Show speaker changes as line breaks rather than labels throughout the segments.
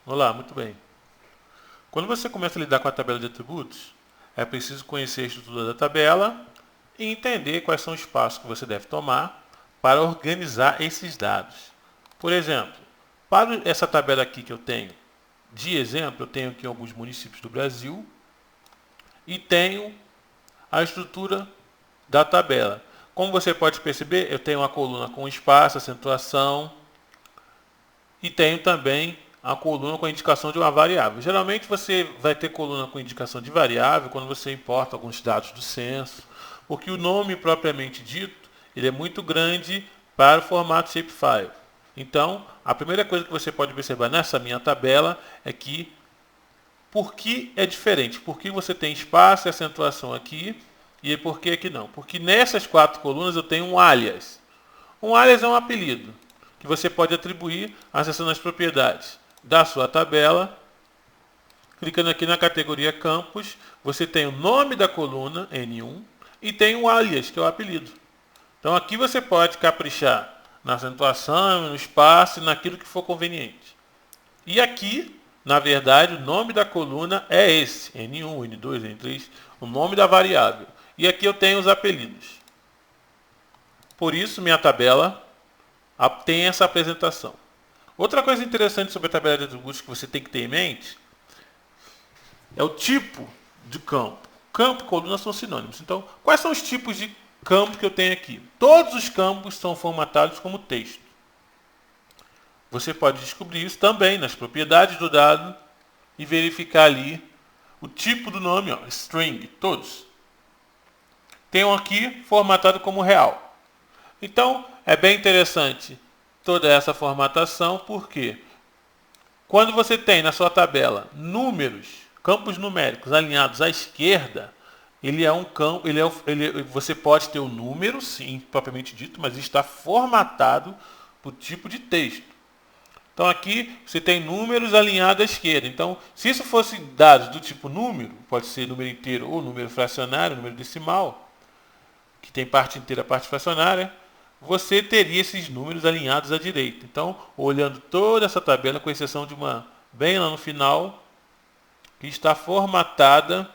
Olá, muito bem. Quando você começa a lidar com a tabela de atributos, é preciso conhecer a estrutura da tabela e entender quais são os passos que você deve tomar para organizar esses dados. Por exemplo, para essa tabela aqui que eu tenho, de exemplo, eu tenho aqui alguns municípios do Brasil e tenho a estrutura da tabela. Como você pode perceber, eu tenho uma coluna com espaço, acentuação, e tenho também a coluna com a indicação de uma variável. Geralmente você vai ter coluna com indicação de variável quando você importa alguns dados do censo, porque o nome propriamente dito ele é muito grande para o formato shapefile. Então, a primeira coisa que você pode observar nessa minha tabela é que por que é diferente? Por que você tem espaço e acentuação aqui e por que aqui não? Porque nessas quatro colunas eu tenho um alias. Um alias é um apelido que você pode atribuir acessando as propriedades da sua tabela. Clicando aqui na categoria campos, você tem o nome da coluna, N1, e tem o alias, que é o apelido. Então aqui você pode caprichar na acentuação, no espaço e naquilo que for conveniente. E aqui, na verdade, o nome da coluna é esse, N1, N2, N3, o nome da variável. E aqui eu tenho os apelidos. Por isso, minha tabela tem essa apresentação. Outra coisa interessante sobre a tabela de atributos que você tem que ter em mente é o tipo de campo. Campo e coluna são sinônimos. Então, quais são os tipos de campo que eu tenho aqui? Todos os campos são formatados como texto. Você pode descobrir isso também nas propriedades do dado e verificar ali o tipo do nome, ó, string, todos. Tem um aqui formatado como real. Então, é bem interessante toda essa formatação, porque quando você tem na sua tabela números, campos numéricos alinhados à esquerda, ele é um campo, você pode ter o número, sim, propriamente dito, mas está formatado por tipo de texto. Então aqui você tem números alinhados à esquerda. Então, se isso fosse dados do tipo número, pode ser número inteiro ou número fracionário, número decimal, que tem parte inteira e parte fracionária, você teria esses números alinhados à direita. Então, olhando toda essa tabela, com exceção de uma bem lá no final, que está formatada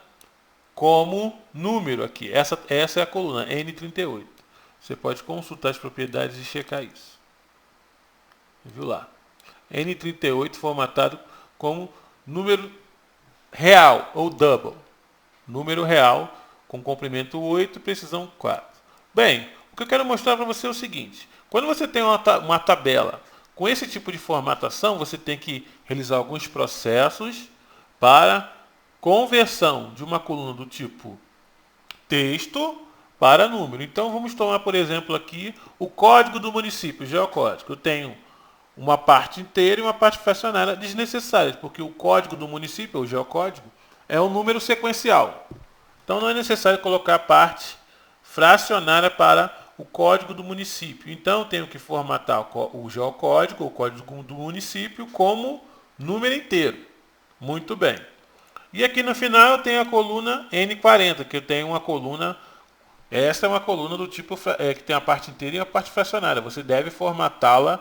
como número aqui. Essa é a coluna N38. Você pode consultar as propriedades e checar isso. Viu lá? N38 formatado como número real ou double. Número real com comprimento 8 e precisão 4. Bem, o que eu quero mostrar para você é o seguinte. Quando você tem uma tabela com esse tipo de formatação, você tem que realizar alguns processos para conversão de uma coluna do tipo texto para número. Então vamos tomar, por exemplo, aqui o código do município, o geocódigo. Eu tenho uma parte inteira e uma parte fracionária desnecessárias, porque o código do município, o geocódigo, é um número sequencial. Então não é necessário colocar a parte fracionária para o código do município. Então eu tenho que formatar o geocódigo, o código do município, como número inteiro. Muito bem. E aqui no final eu tenho a coluna N40, que eu tenho uma coluna. Essa é uma coluna do tipo que tem a parte inteira e a parte fracionária. Você deve formatá-la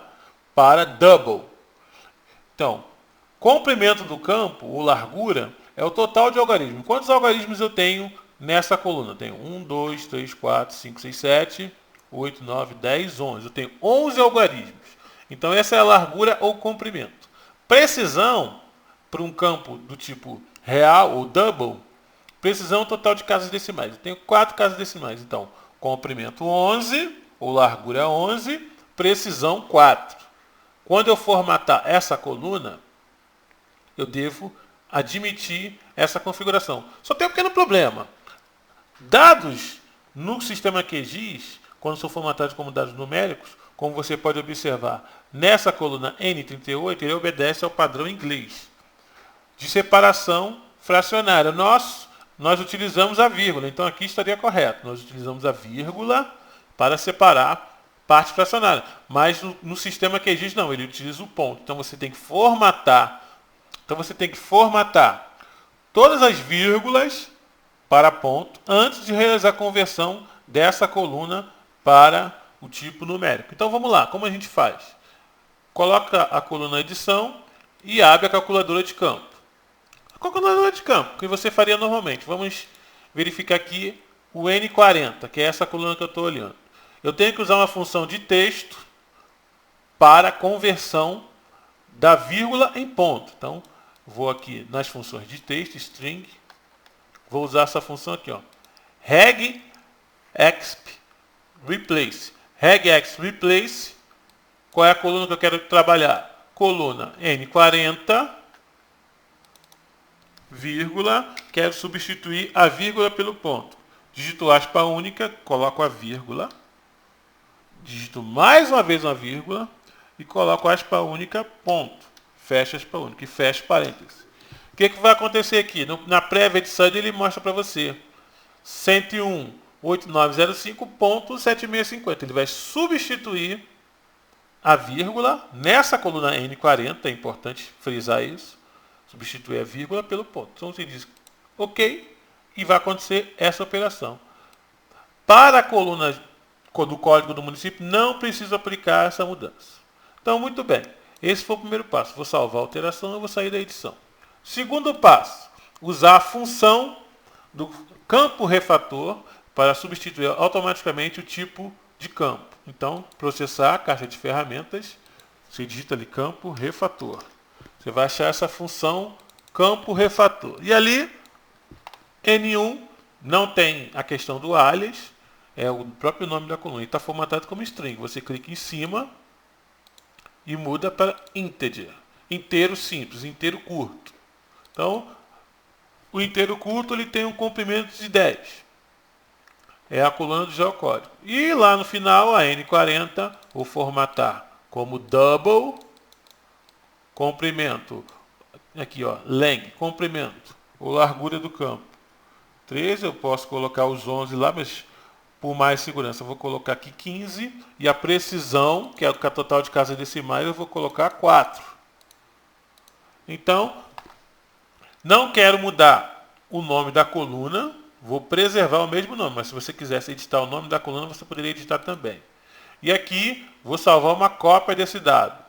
para double. Então, comprimento do campo, ou largura, é o total de algarismos. Quantos algarismos eu tenho nessa coluna? Eu tenho 1, 2, 3, 4, 5, 6, 7, 8, 9, 10, 11. Eu tenho 11 algarismos. Então, essa é a largura ou comprimento. Precisão, para um campo do tipo real ou double, precisão total de casas decimais. Eu tenho 4 casas decimais. Então, comprimento 11, ou largura 11, precisão 4. Quando eu formatar essa coluna, eu devo admitir essa configuração. Só tem um pequeno problema. Dados no sistema QGIS, quando são formatados como dados numéricos, como você pode observar, nessa coluna N38, ele obedece ao padrão inglês de separação fracionária. Nós utilizamos a vírgula, então aqui estaria correto. Nós utilizamos a vírgula para separar parte fracionária. Mas no sistema QGIS não, ele utiliza o ponto. Então você tem que formatar. Todas as vírgulas para ponto antes de realizar a conversão dessa coluna para o tipo numérico. Então vamos lá, como a gente faz? Coloca a coluna edição e abre a calculadora de campo. A calculadora de campo, que você faria normalmente. Vamos verificar aqui o N40, que é essa coluna que eu estou olhando. Eu tenho que usar uma função de texto para conversão da vírgula em ponto. Então, vou aqui nas funções de texto, string, vou usar essa função aqui, ó, regexp replace. Regexp replace, qual é a coluna que eu quero trabalhar? Coluna N40, vírgula, quero substituir a vírgula pelo ponto. Digito aspa única, coloco a vírgula, digito mais uma vez uma vírgula e coloco aspa única, ponto. Fecha aspa única e fecha parênteses. O que vai acontecer aqui? Na prévia edição ele mostra para você 101.8905.7650. Ele vai substituir a vírgula nessa coluna N40, é importante frisar isso. Substituir a vírgula pelo ponto. Então você diz OK e vai acontecer essa operação. Para a coluna do código do município não precisa aplicar essa mudança. Então, muito bem. Esse foi o primeiro passo. Vou salvar a alteração e vou sair da edição. Segundo passo, usar a função do campo refator para substituir automaticamente o tipo de campo. Então, processar a caixa de ferramentas, você digita ali campo refator. Você vai achar essa função campo refator. E ali, N1 não tem a questão do alias, é o próprio nome da coluna. E está formatado como string. Você clica em cima e muda para integer. Inteiro simples, inteiro curto. Então, o inteiro curto ele tem um comprimento de 10. É a coluna do geocódigo. E lá no final, a N40, vou formatar como double, comprimento, aqui ó, len, comprimento, ou largura do campo. 13, eu posso colocar os 11 lá, mas por mais segurança eu vou colocar aqui 15. E a precisão, que é o total de casas decimais, eu vou colocar 4. Então, não quero mudar o nome da coluna, vou preservar o mesmo nome, mas se você quisesse editar o nome da coluna, você poderia editar também. E aqui, vou salvar uma cópia desse dado.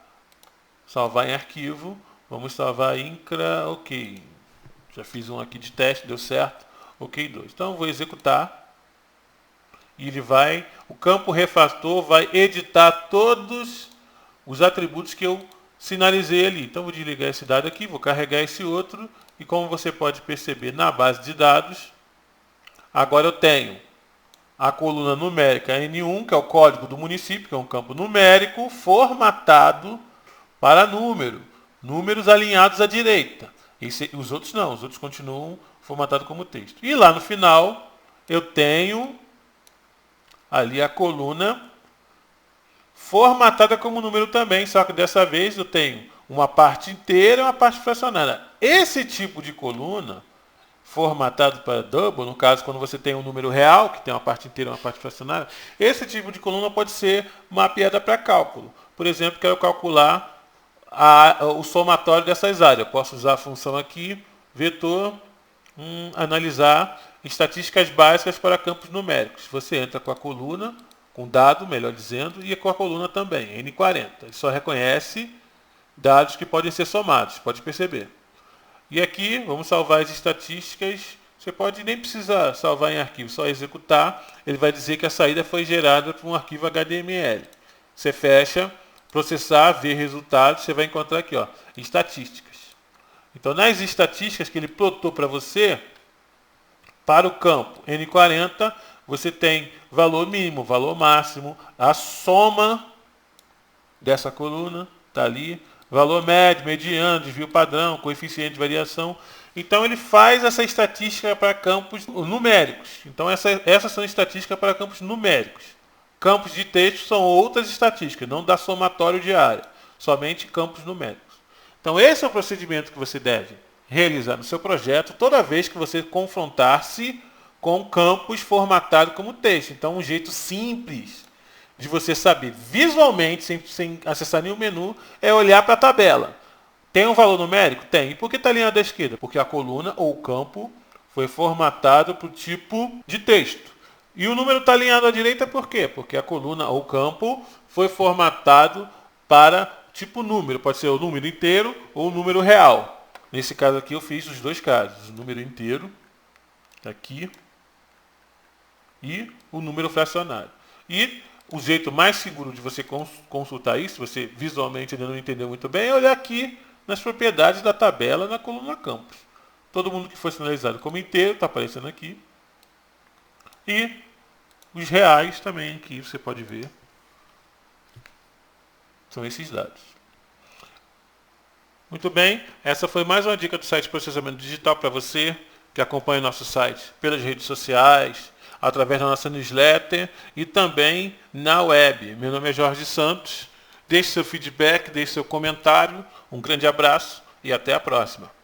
Salvar em arquivo, vamos salvar incra, ok. Já fiz um aqui de teste, deu certo, ok 2. Então, vou executar. E ele vai, o campo refator vai editar todos os atributos que eu sinalizei ali. Então, vou desligar esse dado aqui, vou carregar esse outro. E como você pode perceber na base de dados, agora eu tenho a coluna numérica N1, que é o código do município, que é um campo numérico, formatado para número. Números alinhados à direita. Os outros não, os outros continuam formatados como texto. E lá no final, eu tenho ali a coluna formatada como número também, só que dessa vez eu tenho uma parte inteira e uma parte fracionária. Esse tipo de coluna, formatado para double, no caso quando você tem um número real, que tem uma parte inteira e uma parte fracionária, esse tipo de coluna pode ser mapeada para cálculo. Por exemplo, quero calcular o somatório dessas áreas. Eu posso usar a função aqui, vetor, analisar estatísticas básicas para campos numéricos. Você entra com a coluna, com dado, melhor dizendo, e com a coluna também, N40. Ele só reconhece dados que podem ser somados, pode perceber. E aqui, vamos salvar as estatísticas. Você pode nem precisar salvar em arquivo, só executar. Ele vai dizer que a saída foi gerada por um arquivo HTML. Você fecha, processar, ver resultados, você vai encontrar aqui, ó, estatísticas. Então, nas estatísticas que ele plotou para você, para o campo N40, você tem valor mínimo, valor máximo, a soma dessa coluna, está ali, valor médio, mediano, desvio padrão, coeficiente de variação. Então ele faz essa estatística para campos numéricos. Então essas são estatísticas para campos numéricos. Campos de texto são outras estatísticas, não dá somatório de área, somente campos numéricos. Então esse é o procedimento que você deve realizar no seu projeto toda vez que você confrontar-se com campos formatados como texto. Então um jeito simples de você saber visualmente, sem acessar nenhum menu, é olhar para a tabela. Tem um valor numérico? Tem. E por que está alinhado à esquerda? Porque a coluna ou o campo foi formatado para o tipo de texto. E o número está alinhado à direita por quê? Porque a coluna ou o campo foi formatado para tipo número, pode ser o número inteiro ou o número real. Nesse caso aqui eu fiz os dois casos, o número inteiro, aqui, e o número fracionário. E o jeito mais seguro de você consultar isso, se você visualmente ainda não entendeu muito bem, é olhar aqui nas propriedades da tabela na coluna campos. Todo mundo que foi sinalizado como inteiro está aparecendo aqui. E os reais também aqui você pode ver. São esses dados. Muito bem, essa foi mais uma dica do site Processamento Digital para você que acompanha o nosso site pelas redes sociais, através da nossa newsletter e também na web. Meu nome é Jorge Santos. Deixe seu feedback, deixe seu comentário. Um grande abraço e até a próxima.